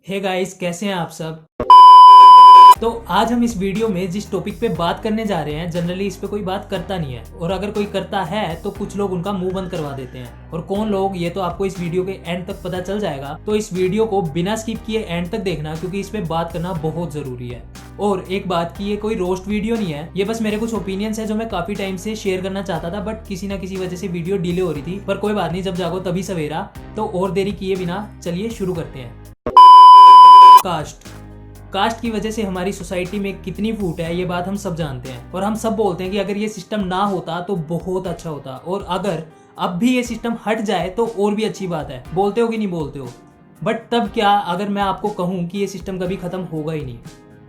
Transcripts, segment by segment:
Hey guys, कैसे हैं आप सब। तो आज हम इस वीडियो में जिस टॉपिक पे बात करने जा रहे हैं, जनरली इस पे कोई बात करता नहीं है, और अगर कोई करता है तो कुछ लोग उनका मुंह बंद करवा देते हैं। और कौन लोग, ये तो आपको इस वीडियो के एंड तक पता चल जाएगा। तो इस वीडियो को बिना स्किप किए एंड तक देखना, क्योंकि इस पे बात करना बहुत जरूरी है। और एक बात कि ये कोई रोस्ट वीडियो नहीं है, ये बस मेरे कुछ ओपिनियंस है जो मैं काफी टाइम से शेयर करना चाहता था, बट किसी ना किसी वजह से वीडियो डिले हो रही थी। पर कोई बात नहीं, जब जागो तभी सवेरा। तो और देरी किए बिना चलिए शुरू करते हैं। कास्ट की वजह से हमारी सोसाइटी में कितनी फूट है, ये बात हम सब जानते हैं। और हम सब बोलते हैं कि अगर ये सिस्टम ना होता तो बहुत अच्छा होता, और अगर अब भी ये सिस्टम हट जाए तो और भी अच्छी बात है। बोलते हो कि नहीं बोलते हो? बट तब क्या अगर मैं आपको कहूँ कि ये सिस्टम कभी खत्म होगा ही नहीं?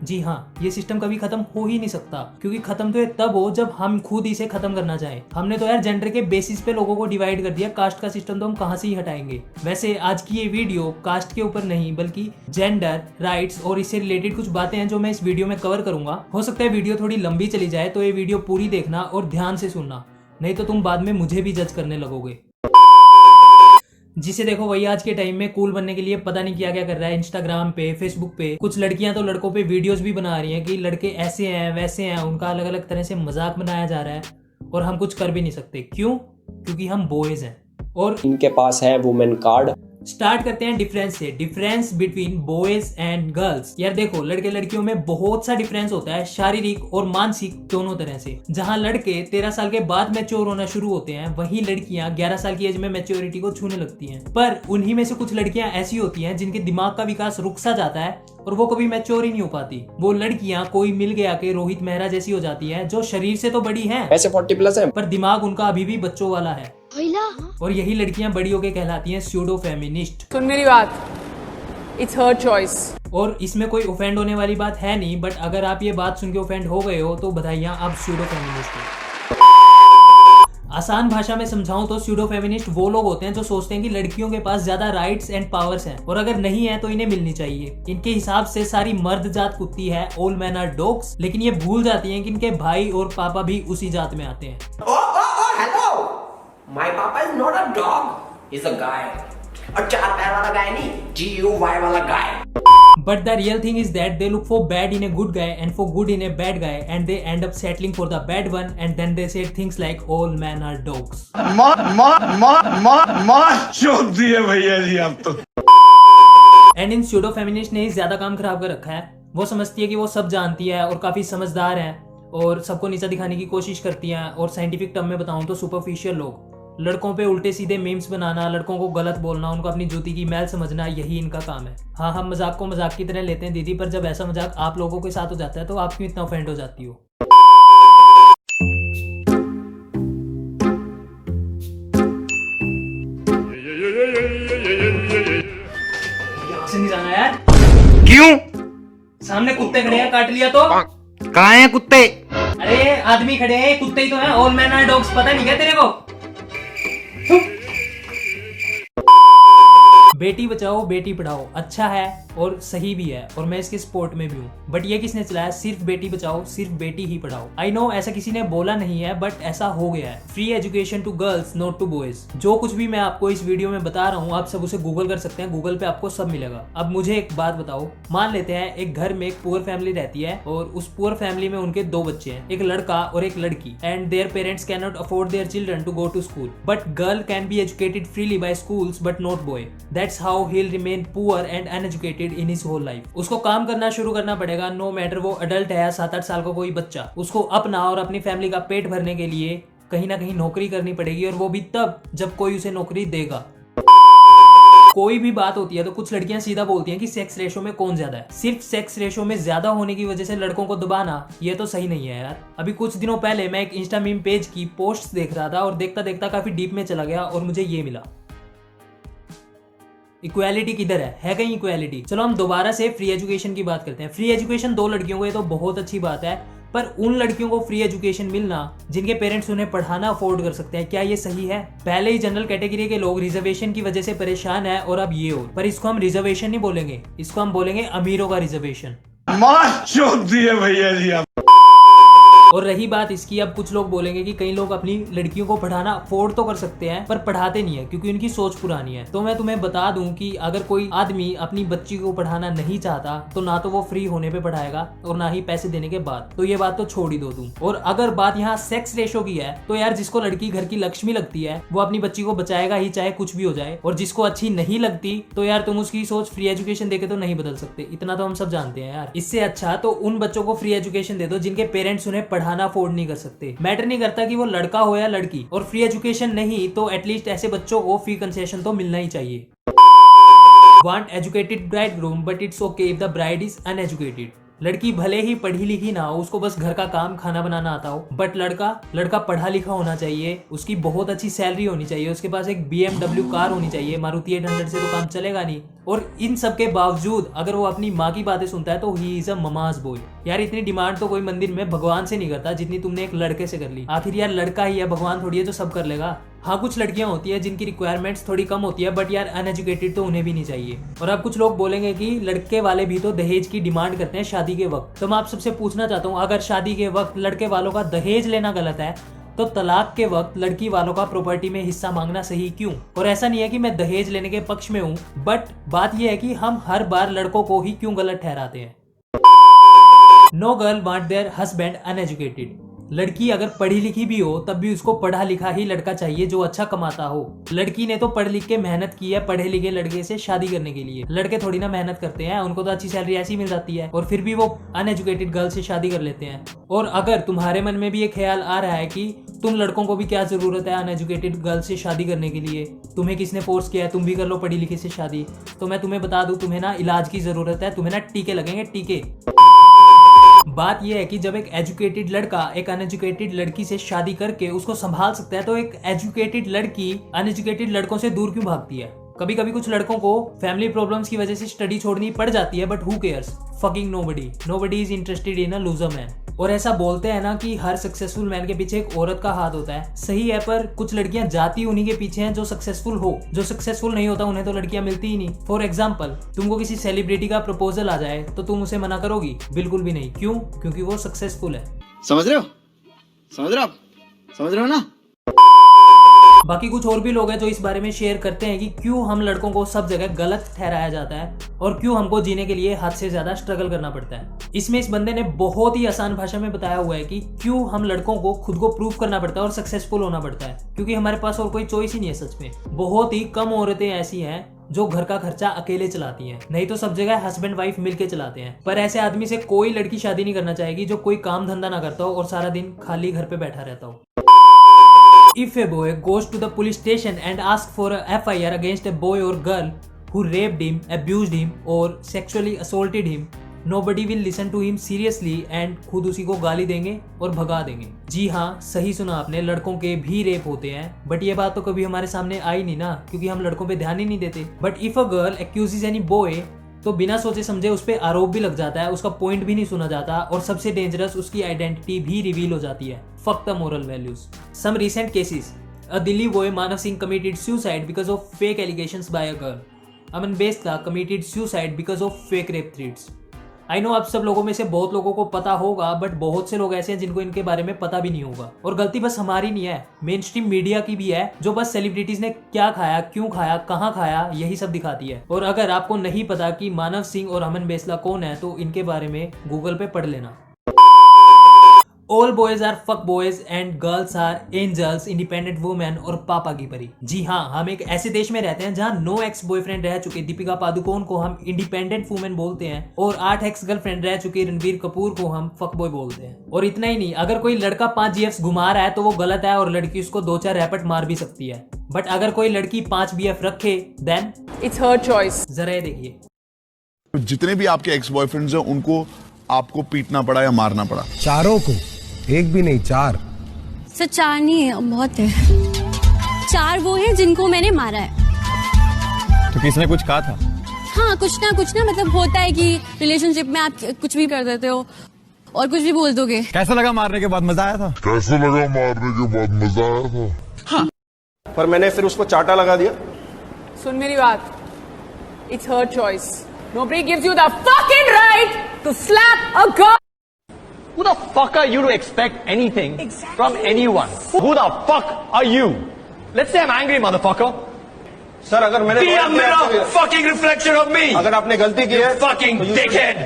जी हाँ, ये सिस्टम कभी खत्म हो ही नहीं सकता, क्योंकि खत्म तो ये तब हो जब हम खुद इसे खत्म करना चाहें। हमने तो यार जेंडर के बेसिस पे लोगों को डिवाइड कर दिया, कास्ट का सिस्टम तो हम कहाँ से ही हटाएंगे। वैसे आज की ये वीडियो कास्ट के ऊपर नहीं, बल्कि जेंडर, राइट्स और इससे रिलेटेड कुछ बातें हैं जो मैं इस वीडियो में कवर करूंगा। हो सकता है वीडियो थोड़ी लंबी चली जाए, तो ये वीडियो पूरी देखना और ध्यान से सुनना, नहीं तो तुम बाद में मुझे भी जज करने लगोगे। जिसे देखो वही आज के टाइम में कूल बनने के लिए पता नहीं क्या क्या कर रहा है। इंस्टाग्राम पे, फेसबुक पे कुछ लड़कियां तो लड़कों पे वीडियोस भी बना रही हैं कि लड़के ऐसे हैं वैसे हैं, उनका अलग अलग तरह से मजाक बनाया जा रहा है, और हम कुछ कर भी नहीं सकते। क्यों? क्योंकि हम बॉयज हैं और इनके पास है वुमेन कार्ड। स्टार्ट करते हैं डिफरेंस से। Difference between boys and girls. यार देखो, लड़के लड़कियों में बहुत सा डिफरेंस होता है, शारीरिक और मानसिक दोनों तरह से। जहां लड़के 13 साल के बाद मैच्योर होना शुरू होते हैं, वहीं लड़कियां 11 साल की एज में मैच्योरिटी को छूने लगती हैं। पर उन्हीं में से कुछ लड़कियां ऐसी होती हैं जिनके दिमाग का विकास रुक सा जाता है और वो कभी मैच्योर ही नहीं हो पाती। वो लड़कियां कोई मिल गया के रोहित मेहरा जैसी हो जाती हैं, जो शरीर से तो बड़ी हैं, वैसे 40+ है, पर दिमाग उनका अभी भी बच्चों वाला है। और यही लड़कियां बड़ी होके कहलाती हैं स्यूडो फेमिनिस्ट। सुन मेरी बात, इट्स हर चॉइस। और इसमें कोई ऑफेंड होने वाली बात है नहीं, बट अगर आप ये बात सुन के ऑफेंड हो गए हो तो बधाइयां, आप स्यूडो फेमिनिस्ट हो। आसान भाषा में समझाऊं तो स्यूडो फेमिनिस्ट वो लोग होते हैं जो सोचते हैं कि लड़कियों के पास ज्यादा राइट्स एंड पावर्स हैं, और अगर नहीं है तो इन्हें मिलनी चाहिए। इनके हिसाब से सारी मर्द जात कुत्ती है, ऑल मैन आर डॉग्स, लेकिन ये भूल जाती हैं कि इनके भाई और पापा भी उसी जात में आते हैं। Hello, my papa is not a dog, is a गाय। और 4 पैर वाला गाय नहीं, GUY वाला गाय। But the real thing is that they look for bad in a good guy and for good in a bad guy, and they end up settling for the bad one, and then they say things like all men are dogs. चोट दिए भैया जी आप तो। And in pseudo feminist ने ही ज्यादा काम खराब कर रखा है। वो समझती है कि वो सब जानती है और काफी समझदार है, और सबको नीचा दिखाने की कोशिश करती हैं। और साइंटिफिक टर्म में बताऊं तो सुपरफिशियल लोग, लड़कों पे उल्टे सीधे मीम्स बनाना, लड़कों को गलत बोलना, उनको अपनी जूती की मैल समझना, यही इनका काम है। हाँ, हम मजाक को मजाक की तरह लेते हैं दीदी, पर जब ऐसा मजाक आप लोगों के साथ हो जाता है तो आप क्यों इतना ऑफेंड हो जाती हो? यहाँ से नहीं जाना यार। क्यों? सामने कुत्ते खड़े हैं, काट लिया तो? कहाँ हैं कुत्ते? अरे आदमी खड़े हैं, कुत्ते ही तो हैं। ऑल मैन आर डॉग्स पता नहीं क्या तेरे को? बेटी बचाओ बेटी पढ़ाओ अच्छा है और सही भी है, और मैं इसके सपोर्ट में भी हूँ। बट ये किसने चलाया? सिर्फ बेटी बचाओ, सिर्फ बेटी ही पढ़ाओ। आई नो ऐसा किसी ने बोला नहीं है, बट ऐसा हो गया है। Free education to girls, not to boys. जो कुछ भी मैं आपको इस वीडियो में बता रहा हूँ, आप सब उसे गूगल कर सकते हैं, गूगल पे आपको सब मिलेगा। अब मुझे एक बात बताओ, मान लेते हैं एक घर में एक पुअर फैमिली रहती है, और उस पुअर फैमिली में उनके 2 बच्चे हैं, एक लड़का और एक लड़की, and their parents can not afford their children to go to school, but girl can be educated freely by schools but not boy. That's how he will remain poor and uneducated in his whole life. उसको काम करना शुरू करना पड़ेगा, no matter वो adult है या 7-8 साल का कोई बच्चा। उसको अपना और अपनी फैमिली का पेट भरने के लिए कहीं ना कहीं नौकरी करनी पड़ेगी, और वो भी तब जब कोई उसे नौकरी देगा। कोई भी बात होती है तो कुछ लड़कियां सीधा बोलती हैं कि सेक्स रेशो में कौन ज्यादा है। सिर्फ सेक्स रेशो में ज्यादा होने की वजह से लड़कों को दबाना, ये तो सही नहीं है यार। अभी कुछ दिनों पहले मैं एक इंस्टा मीम पेज की पोस्ट देख रहा था, और देखता देखता काफी डीप में चला गया, और मुझे ये मिला। इक्वालिटी किधर है कहीं इक्वालिटी? चलो हम दोबारा से फ्री एजुकेशन की बात करते हैं। फ्री एजुकेशन 2 लड़कियों को, ये तो बहुत अच्छी बात है, पर उन लड़कियों को फ्री एजुकेशन मिलना जिनके पेरेंट्स उन्हें पढ़ाना अफोर्ड कर सकते हैं, क्या ये सही है? पहले ही जनरल कैटेगरी के लोग रिजर्वेशन की वजह से परेशान है, और अब ये हो। पर इसको हम रिजर्वेशन नहीं बोलेंगे, इसको हम बोलेंगे अमीरों का रिजर्वेशन। चोट दिए भैया जी आप। और रही बात इसकी, अब कुछ लोग बोलेंगे कि कई लोग अपनी लड़कियों को पढ़ाना अफोर्ड तो कर सकते हैं पर पढ़ाते नहीं है क्योंकि उनकी सोच पुरानी है। तो मैं तुम्हें बता दूं कि अगर कोई आदमी अपनी बच्ची को पढ़ाना नहीं चाहता तो ना तो वो फ्री होने पे पढ़ाएगा और ना ही पैसे देने के बाद, तो ये बात तो छोड़ ही दो तुम। और अगर बात यहाँ सेक्स रेशो की है तो यार जिसको लड़की घर की लक्ष्मी लगती है वो अपनी बच्ची को बचाएगा ही चाहे कुछ भी हो जाए, और जिसको अच्छी नहीं लगती तो यार तुम उसकी सोच फ्री एजुकेशन देके तो नहीं बदल सकते, इतना तो हम सब जानते हैं यार। इससे अच्छा तो उन बच्चों को फ्री एजुकेशन दे दो जिनके पेरेंट्स उन्हें पढ़ाना अफोर्ड नहीं कर सकते। मैटर नहीं करता कि वो लड़का हो या लड़की, और फ्री एजुकेशन नहीं तो एटलीस्ट ऐसे बच्चों को फ्री कंसेशन तो मिलना ही चाहिए। Want educated bridegroom but it's okay if the bride is uneducated। लड़की भले ही पढ़ी लिखी ना हो, उसको बस घर का काम खाना बनाना आता हो, बट लड़का पढ़ा लिखा होना चाहिए, उसकी बहुत अच्छी सैलरी होनी चाहिए, उसके पास एक BMW कार होनी चाहिए, मारुति 800 से तो काम चलेगा नहीं। और इन सब के बावजूद अगर वो अपनी माँ की बातें सुनता है तो he is a mama's boy. यार इतनी डिमांड तो कोई मंदिर में भगवान से नहीं करता जितनी तुमने एक लड़के से कर ली। आखिर यार लड़का ही है, भगवान थोड़ी है जो सब कर लेगा। हाँ कुछ लड़कियां होती है जिनकी रिक्वायरमेंट्स थोड़ी कम होती है, बट यार अनएजुकेटेड तो उन्हें भी नहीं चाहिए। और अब कुछ लोग बोलेंगे कि लड़के वाले भी तो दहेज की डिमांड करते हैं शादी के वक्त। तो मैं आप सबसे पूछना चाहता हूँ, अगर शादी के वक्त लड़के वालों का दहेज लेना गलत है तो तलाक के वक्त लड़की वालों का प्रॉपर्टी में हिस्सा मांगना सही क्यों? और ऐसा नहीं है कि मैं दहेज लेने के पक्ष में हूँ, बट बात यह है कि हम हर बार लड़कों को ही क्यों गलत ठहराते हैं। No girl want their husband uneducated. लड़की अगर पढ़ी लिखी भी हो तब भी उसको पढ़ा लिखा ही लड़का चाहिए जो अच्छा कमाता हो। लड़की ने तो पढ़ लिख के मेहनत की है पढ़े लिखे लड़के से शादी करने के लिए, लड़के थोड़ी ना मेहनत करते हैं, उनको तो अच्छी सैलरी ऐसी मिल जाती है और फिर भी वो अनएजुकेटेड गर्ल से शादी कर लेते हैं। और अगर तुम्हारे मन में भी एक ख्याल आ रहा है कि तुम लड़कों को भी क्या जरूरत है अनएजुकेटेड गर्ल से शादी करने के लिए, तुम्हें किसने फोर्स किया है, तुम भी कर लो पढ़ी लिखी से शादी, तो मैं तुम्हें बता दूं तुम्हें ना इलाज की जरूरत है, तुम्हें ना टीके लगेंगे, टीके। बात यह है कि जब एक एजुकेटेड लड़का एक अनएजुकेटेड लड़की से शादी करके उसको संभाल सकता है तो एक एजुकेटेड लड़की अनएजुकेटेड लड़कों से दूर क्यों भागती है? कभी कभी कुछ लड़कों को फैमिली प्रॉब्लम्स की वजह से स्टडी छोड़नी पड़ जाती है, but who cares, fucking nobody is interested in a loser man. और ऐसा बोलते हैं ना कि हर सक्सेसफुल मैन के पीछे एक औरत का हाथ होता है, सही है, पर कुछ लड़कियां जाती उन्हीं के पीछे हैं जो सक्सेसफुल हो, जो सक्सेसफुल नहीं होता उन्हें तो लड़कियां मिलती ही नहीं। फॉर एग्जाम्पल, तुमको किसी सेलिब्रिटी का प्रपोजल आ जाए तो तुम उसे मना करोगी? बिल्कुल भी नहीं। क्यों? क्योंकि वो सक्सेसफुल है। समझ रहे हो ना? बाकी कुछ और भी लोग हैं जो इस बारे में शेयर करते हैं कि क्यों हम लड़कों को सब जगह गलत ठहराया जाता है और क्यों हमको जीने के लिए हद से ज्यादा स्ट्रगल करना पड़ता है। इसमें इस बंदे ने बहुत ही आसान भाषा में बताया हुआ है कि क्यों हम लड़कों को खुद को प्रूव करना पड़ता है और सक्सेसफुल होना पड़ता है, क्योंकि हमारे पास और कोई चॉइस ही नहीं है। सच में बहुत ही कम औरतें ऐसी हैं जो घर का खर्चा अकेले चलाती हैं, नहीं तो सब जगह हस्बैंड वाइफ मिलके चलाते हैं। पर ऐसे आदमी से कोई लड़की शादी नहीं करना चाहेगी जो कोई काम धंधा ना करता हो और सारा दिन खाली घर पे बैठा रहता हो। If a boy goes to the police station and asks for a FIR against a boy or girl who raped him, abused him or sexually assaulted him, nobody will listen to him seriously and खुद उसी को गाली देंगे और भगा देंगे। जी हाँ, सही सुना आपने, लड़कों के भी रेप होते हैं, बट ये बात तो कभी हमारे सामने आई नहीं ना, क्योंकि हम लड़कों पे ध्यान ही नहीं देते। But if a girl accuses any boy तो बिना सोचे समझे उस पर आरोप भी लग जाता है, उसका पॉइंट भी नहीं सुना जाता और सबसे डेंजरस उसकी आइडेंटिटी भी रिवील हो जाती है। Fuck the moral values. Some recent cases, a Delhi boy Manav Singh committed suicide because of fake allegations by a girl. Aman Besla committed suicide because of fake rape threats. I know आप सब लोगों में से बहुत लोगों को पता होगा, बट बहुत से लोग ऐसे हैं जिनको इनके बारे में पता भी नहीं होगा। और गलती बस हमारी नहीं है, मेन स्ट्रीम मीडिया की भी है, जो बस सेलिब्रिटीज ने क्या खाया, क्यों खाया, कहाँ खाया, यही सब दिखाती है। और अगर आपको नहीं पता कि मानव सिंह और अमन बेस्ला कौन है तो इनके बारे में गूगल पे पढ़ लेना। All boys are fuck boys and girls are angels, independent women और पापा की परी। जी हाँ, हम एक ऐसे देश में रहते हैं जहाँ 9 एक्स बॉयफ्रेंड रह चुके दीपिका पादुकोण को हम इंडिपेंडेंट वुमेन बोलते हैं और 8 एक्स गर्लफ्रेंड रह चुके रणबीर कपूर को हम फक बॉय बोलते हैं। और इतना ही नहीं, अगर कोई लड़का 5 GFs घुमा रहा है तो वो गलत है और लड़की उसको 2-4 रैपट मार भी सकती है। बट अगर कोई लड़की 5 BF रखे देन It's her choice. जरा ये देखिए, जितने भी आपके एक्स बॉयफ्रेंड्स हैं उनको आपको पीटना पड़ा या मारना पड़ा? चारों को, एक भी नहीं, 4। सर 4 नहीं है, बहुत है। 4 वो हैं जिनको मैंने मारा है। तो किसने कुछ कहा था? हाँ, कुछ ना मतलब होता है कि रिलेशनशिप में आप कुछ भी कर देते हो और कुछ भी बोल दोगे। कैसा लगा मारने के बाद? मजा आया था? हाँ। पर मैंने फिर उसको चाटा लगा दिया। सुन मेरी बात, it's her choice. Nobody gives you the fucking right to slap a girl. Who the fuck are you to expect anything from anyone? Who the fuck are you? Let's say I'm angry, motherfucker. Sir अगर मैंने Be a mirror, fucking reflection of me. अगर आपने गलती की है Fucking dickhead.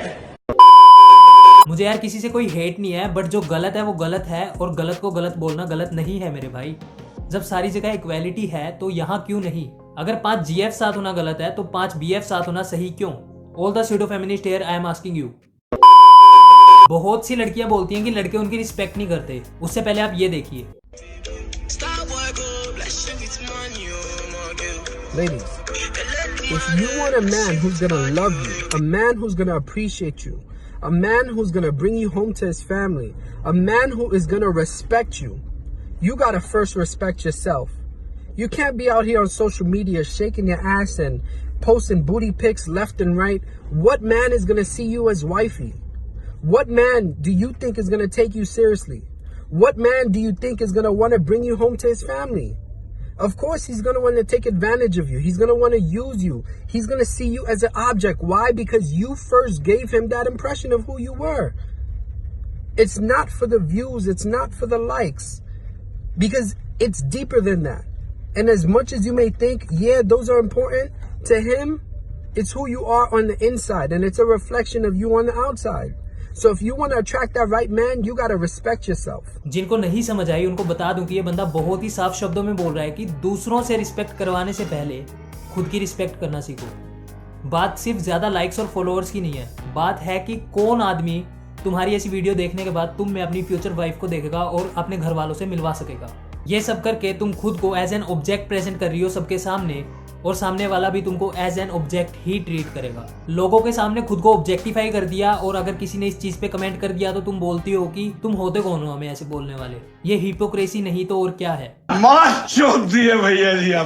मुझे यार किसी से कोई हेट नहीं है, बट जो गलत है वो गलत है, और गलत को गलत बोलना गलत नहीं है मेरे भाई। जब सारी जगह इक्वालिटी है तो यहाँ क्यों नहीं? अगर 5 GF साथ होना गलत है तो 5 BF साथ होना सही क्यों? All the pseudo feminist here I am asking you. बहुत सी लड़कियां बोलती हैं कि लड़के उनकी रिस्पेक्ट नहीं करते। उससे पहले आप ये देखिए। Ladies, if you want a man who's gonna love you, a man who's gonna appreciate you, a man who's gonna bring you home to his family, a man who is gonna respect you, you gotta first respect yourself. You can't be out here on social media shaking your ass and posting booty pics left and right. What man is gonna see you as wifey? What man do you think is gonna take you seriously? What man do you think is gonna wanna bring you home to his family? Of course, he's going to want to take advantage of you. He's going to want to use you. He's going to see you as an object. Why? Because you first gave him that impression of who you were. It's not for the views. It's not for the likes. Because it's deeper than that. And as much as you may think, yeah, those are important, to him, it's who you are on the inside. And it's a reflection of you on the outside. So if you want to attract that right man, you got to respect yourself. जिनको नहीं समझ आई उनको बता दूं कि ये बंदा बहुत ही साफ शब्दों में बोल रहा है कि दूसरों से रिस्पेक्ट करवाने से पहले खुद की रिस्पेक्ट करना सीखो। बात सिर्फ ज्यादा लाइक्स और फॉलोअर्स की नहीं है, बात है कि कौन आदमी तुम्हारी ऐसी वीडियो देखने के बाद तुम में अपनी फ्यूचर वाइफ को देखेगा और अपने घर वालों से मिलवा सकेगा। ये सब करके तुम खुद को एज एन ऑब्जेक्ट प्रेजेंट कर रही हो सबके सामने, और सामने वाला भी तुमको एज एन ऑब्जेक्ट ही ट्रीट करेगा। लोगों के सामने खुद को ऑब्जेक्टिफाई कर दिया, और अगर किसी ने इस चीज पे कमेंट कर दिया तो तुम बोलती हो कि तुम होते कौन हो हमें ऐसे बोलने वाले। ये हिपोक्रेसी नहीं तो और क्या है? मार चोद दिए भैया जी आप।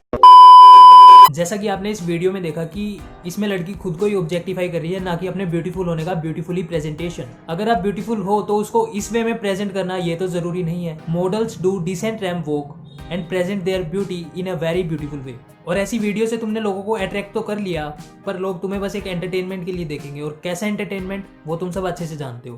जैसा कि आपने इस वीडियो में देखा कि इसमें लड़की खुद को ही ऑब्जेक्टिफाई कर रही है, ना कि अपने ब्यूटीफुल होने का ब्यूटीफुली प्रेजेंटेशन। अगर आप ब्यूटीफुल हो तो उसको इस वे में प्रेजेंट करना ये तो जरूरी नहीं है। Models do decent ramp walk and present their beauty in a very beautiful way. और ऐसी वीडियो से तुमने लोगों को अट्रैक्ट तो कर लिया, पर लोग तुम्हें बस एक एंटरटेनमेंट के लिए देखेंगे, और कैसा एंटरटेनमेंट वो तुम सब अच्छे से जानते हो।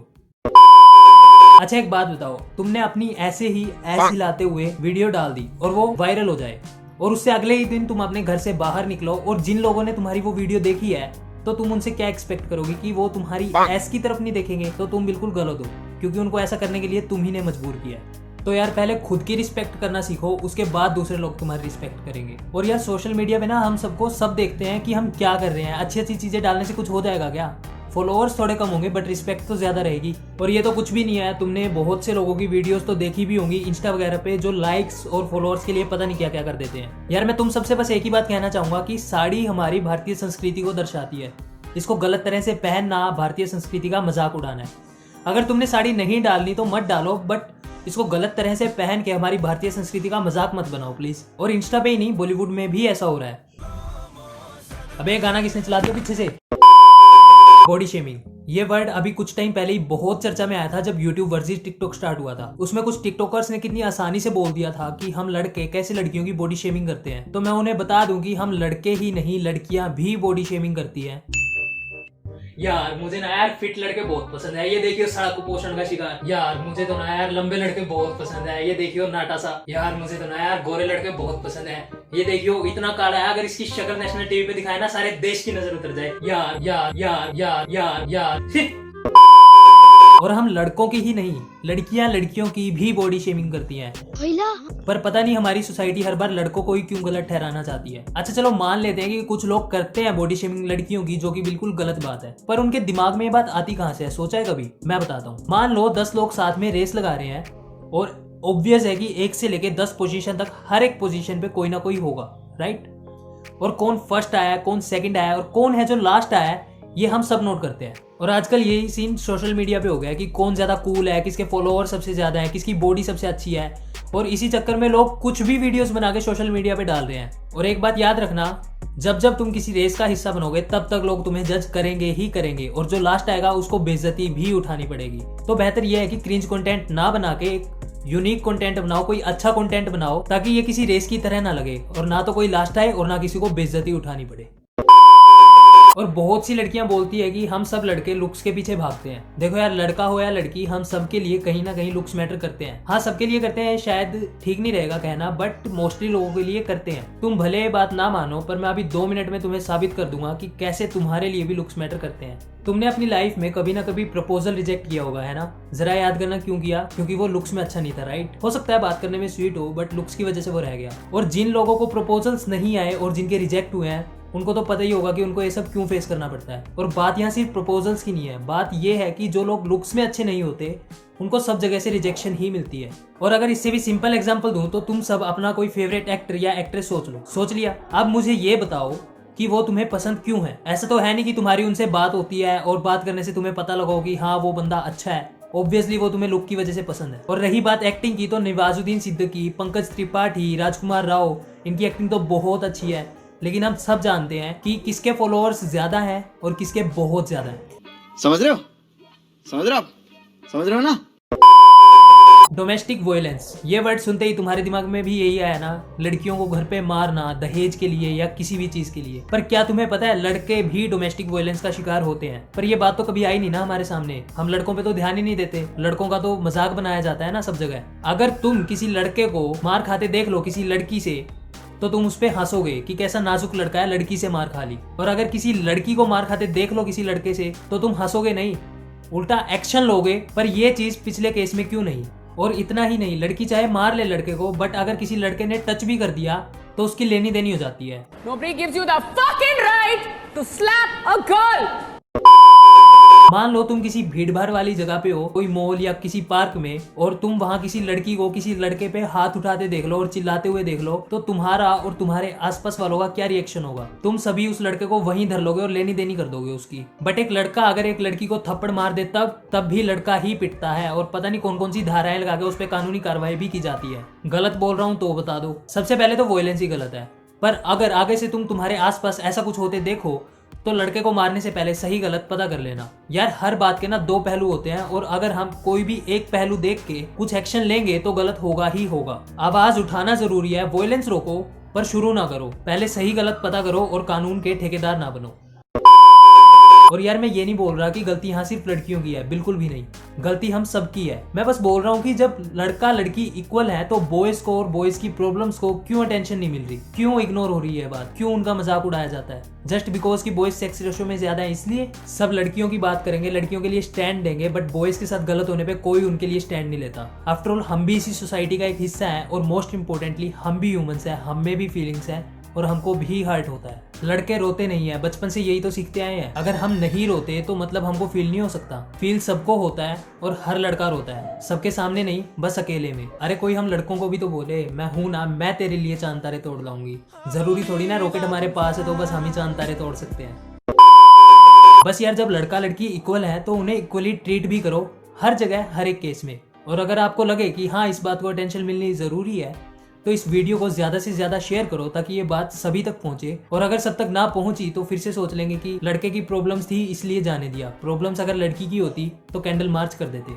अच्छा एक बात बताओ, तुमने अपनी ऐसे ही ऐस हिलाते हुए वीडियो डाल दी और वो वायरल हो जाए, और उससे अगले ही दिन तुम अपने घर से बाहर निकलो, और जिन लोगों ने तुम्हारी वो वीडियो देखी है तो तुम उनसे क्या एक्सपेक्ट करोगे कि वो तुम्हारी ऐस की तरफ नहीं देखेंगे? तो तुम बिल्कुल गलत हो, क्योंकि उनको ऐसा करने के लिए तुम ही ने मजबूर किया है। तो यार पहले खुद की रिस्पेक्ट करना सीखो, उसके बाद दूसरे लोग तुम्हारी रिस्पेक्ट करेंगे। और यार सोशल मीडिया पे ना हम सबको सब देखते हैं कि हम क्या कर रहे हैं। अच्छी अच्छी चीजें डालने से कुछ हो जाएगा क्या? फॉलोअर्स थोड़े कम होंगे बट रिस्पेक्ट तो ज्यादा रहेगी। और ये तो कुछ भी नहीं है, तुमने बहुत से लोगों की वीडियोस तो देखी भी होंगी इंस्टा वगैरह पे, जो लाइक्स और फॉलोअर्स के लिए पता नहीं क्या क्या कर देते हैं। यार मैं तुम सबसे बस एक ही बात कहना चाहूंगा कि साड़ी हमारी भारतीय संस्कृति को दर्शाती है। इसको गलत तरह से पहनना भारतीय संस्कृति का मजाक उड़ाना है। अगर तुमने साड़ी नहीं डालनी तो मत डालो, बट इसको गलत तरह से पहन के हमारी भारतीय संस्कृति का मजाक मत बनाओ प्लीज। और इंस्टा पे ही नहीं, बॉलीवुड में भी ऐसा हो रहा है। अबे गाना किसने चला दिया पीछे से? बॉडी शेमिंग, ये वर्ड अभी कुछ टाइम पहले ही बहुत चर्चा में आया था जब यूट्यूब वर्सेस टिकटॉक स्टार्ट हुआ था। उसमें कुछ टिकटॉकर्स ने कितनी आसानी से बोल दिया था कि हम लड़के कैसे लड़कियों की बॉडी शेमिंग करते हैं। तो मैं उन्हें बता दूं कि हम लड़के ही नहीं, लड़कियां भी बॉडी शेमिंग करती हैं। यार मुझे ना यार फिट लड़के बहुत पसंद है, ये देखियो सड़क कुपोषण का शिकार। यार मुझे तो ना यार लंबे लड़के बहुत पसंद है, ये देखियो नाटा सा। यार मुझे तो ना यार गोरे लड़के बहुत पसंद है, ये देखियो इतना काला है, अगर इसकी शक्ल नेशनल टीवी पे दिखाए ना सारे देश की नजर उतर जाए। यार यार यार यार यार यार और हम लड़कों की ही नहीं, लड़कियां लड़कियों की भी बॉडी शेमिंग करती हैं। पर पता नहीं हमारी सोसाइटी हर बार लड़कों को ही क्यों गलत ठहराना चाहती है। अच्छा चलो मान लेते हैं कि कुछ लोग करते हैं बॉडी शेमिंग लड़कियों की, जो कि बिल्कुल गलत बात है, पर उनके दिमाग में ये बात आती कहां से है? सोचा है कभी? मैं बताता हूँ। मान लो 10 लोग साथ में रेस लगा रहे हैं, और ऑब्वियस है कि 1 से लेके 10 पोजीशन तक हर एक पोजीशन पे कोई ना कोई होगा, राइट? और कौन फर्स्ट आया, कौन सेकंड आया, और कौन है जो लास्ट आया, ये हम सब नोट करते हैं। और आजकल यही सीन सोशल मीडिया पे हो गया है कि कौन ज्यादा कूल है, किसके फॉलोअर सबसे ज्यादा है, किसकी बॉडी सबसे अच्छी है। और इसी चक्कर में लोग कुछ भी वीडियोस बना के सोशल मीडिया पे डाल रहे हैं। और एक बात याद रखना, जब जब तुम किसी रेस का हिस्सा बनोगे तब तक लोग तुम्हें जज करेंगे ही करेंगे, और जो लास्ट आएगा उसको बेइज्जती भी उठानी पड़ेगी। तो बेहतर यह है कि क्रिंज कंटेंट ना बना के एक यूनिक कंटेंट बनाओ, कोई अच्छा कंटेंट बनाओ, ताकि ये किसी रेस की तरह ना लगे, और ना तो कोई लास्ट आए और ना किसी को बेइज्जती उठानी पड़े। और बहुत सी लड़कियां बोलती है कि हम सब लड़के लुक्स के पीछे भागते हैं। देखो यार, लड़का हो या लड़की, हम सबके लिए कहीं ना कहीं लुक्स मैटर करते हैं। हाँ, सबके लिए करते हैं, शायद ठीक नहीं रहेगा कहना, बट मोस्टली लोगों के लिए करते हैं। तुम भले ये बात ना मानो, पर मैं अभी 2 मिनट में तुम्हें साबित कर दूंगा कि कैसे तुम्हारे लिए भी लुक्स मैटर करते हैं। तुमने अपनी लाइफ में कभी ना कभी प्रपोजल रिजेक्ट किया होगा, है ना? जरा याद करना क्यों किया? क्योंकि वो लुक्स में अच्छा नहीं था, राइट? हो सकता है बात करने में स्वीट हो, बट लुक्स की वजह से वो रह गया। और जिन लोगों को प्रपोजल्स नहीं आए और जिनके रिजेक्ट हुए हैं, उनको तो पता ही होगा कि उनको ये सब क्यों फेस करना पड़ता है। और बात यहाँ सिर्फ प्रपोजल्स की नहीं है, बात ये है कि जो लोग लुक्स में अच्छे नहीं होते, उनको सब जगह से रिजेक्शन ही मिलती है। और अगर इससे भी सिंपल एग्जांपल दूं तो तुम सब अपना कोई फेवरेट एक्टर या एक्ट्रेस सोच लो। सोच लिया? अब मुझे ये बताओ कि वो तुम्हें पसंद क्यों है। ऐसा तो है नहीं कि तुम्हारी उनसे बात होती है और बात करने से तुम्हें पता लगा कि हाँ वो बंदा अच्छा है। ऑब्वियसली वो तुम्हें लुक की वजह से पसंद है। और रही बात एक्टिंग की, तो नवाजुद्दीन सिद्दीकी, पंकज त्रिपाठी, राजकुमार राव, इनकी एक्टिंग तो बहुत अच्छी है। लेकिन हम सब जानते हैं कि किसके फॉलोअर्स ज्यादा हैं और किसके बहुत ज्यादा हैं। समझ रहे हो? समझ रहे हो ना? डोमेस्टिक वायलेंस, ये वर्ड सुनते ही तुम्हारे दिमाग में भी यही आया ना? लड़कियों को घर पे मारना दहेज के लिए या किसी भी चीज के लिए। पर क्या तुम्हें पता है लड़के भी डोमेस्टिक वायलेंस का शिकार होते हैं? पर ये बात तो कभी आई नहीं ना हमारे सामने। हम लड़कों पे तो ध्यान ही नहीं देते, लड़कों का तो मजाक बनाया जाता है ना सब जगह। अगर तुम किसी लड़के को मार खाते देख लो किसी लड़की से, तो तुम उस पे हंसोगे कि कैसा नाजुक लड़का है, लड़की से मार खा ली। और अगर किसी लड़की को मार खाते देख लो किसी लड़के से, तो तुम हंसोगे नहीं, उल्टा एक्शन लोगे। पर ये चीज पिछले केस में क्यों नहीं? और इतना ही नहीं, लड़की चाहे मार ले लड़के को, बट अगर किसी लड़के ने टच भी कर दिया तो उसकी लेनी देनी हो जाती है। Nobody gives you the fucking right to slap a girl. मान लो तुम किसी भीड़ भाड़ वाली जगह पे हो, कोई मॉल या किसी पार्क में, और तुम वहां किसी लड़की को किसी लड़के पे हाथ उठाते देख लो और चिल्लाते हुए देख लो, तो तुम्हारा और तुम्हारे आसपास वालों का क्या रिएक्शन होगा? तुम सभी उस लड़के को वहीं धर लोगे और लेनी देनी कर दोगे उसकी। बट एक लड़का अगर एक लड़की को थप्पड़ मार दे तब भी लड़का ही पिटता है, और पता नहीं कौन कौन सी धाराएं लगा के उस पर कानूनी कार्रवाई भी की जाती है। गलत बोल रहा हूँ तो बता दो। सबसे पहले तो वायलेंस ही गलत है, पर अगर आगे से तुम तुम्हारे आसपास ऐसा कुछ होते देखो तो लड़के को मारने से पहले सही गलत पता कर लेना। यार, हर बात के ना 2 पहलू होते हैं, और अगर हम कोई भी एक पहलू देख के कुछ एक्शन लेंगे तो गलत होगा ही होगा। आवाज उठाना जरूरी है, वायलेंस रोको पर शुरू ना करो। पहले सही गलत पता करो और कानून के ठेकेदार ना बनो। और यार, मैं ये नहीं बोल रहा कि गलती यहाँ सिर्फ लड़कियों की है, बिल्कुल भी नहीं। गलती हम सबकी है। मैं बस बोल रहा हूँ कि जब लड़का लड़की इक्वल है तो बॉयज को और बॉयज की प्रॉब्लम्स को क्यों अटेंशन नहीं मिल रही? क्यों इग्नोर हो रही है बात? क्यों उनका मजाक उड़ाया जाता है? जस्ट बिकॉज की बॉयज सेक्स रेशो में ज्यादा है इसलिए सब लड़कियों की बात करेंगे, लड़कियों के लिए स्टैंड देंगे, बट बॉयज के साथ गलत होने पे कोई उनके लिए स्टैंड नहीं लेता। आफ्टर ऑल हम भी इसी सोसाइटी का एक हिस्सा है, और मोस्ट इंपोर्टेंटली हम भी ह्यूमंस हैं, हम में भी फीलिंग्स हैं और हमको भी हर्ट होता है। लड़के रोते नहीं है, बचपन से यही तो सीखते आए हैं। अगर हम नहीं रोते तो मतलब हमको फील नहीं हो सकता। फील सबको होता है और हर लड़का रोता है, सबके सामने नहीं, बस अकेले में। अरे कोई हम लड़कों को भी तो बोले, मैं हूं ना, मैं तेरे लिए चांद तारे तोड़ लाऊंगी। जरूरी थोड़ी ना रॉकेट हमारे पास है तो बस हम ही चांद तारे तोड़ सकते हैं। बस यार, जब लड़का लड़की इक्वल है तो उन्हें इक्वली ट्रीट भी करो, हर जगह हर एक केस में। और अगर आपको लगे कि हाँ इस बात को अटेंशन मिलनी जरूरी है, तो इस वीडियो को ज्यादा से ज्यादा शेयर करो ताकि ये बात सभी तक पहुंचे। और अगर सब तक ना पहुंची तो फिर से सोच लेंगे कि लड़के की प्रॉब्लम्स थी इसलिए जाने दिया। प्रॉब्लम्स अगर लड़की की होती तो कैंडल मार्च कर देते।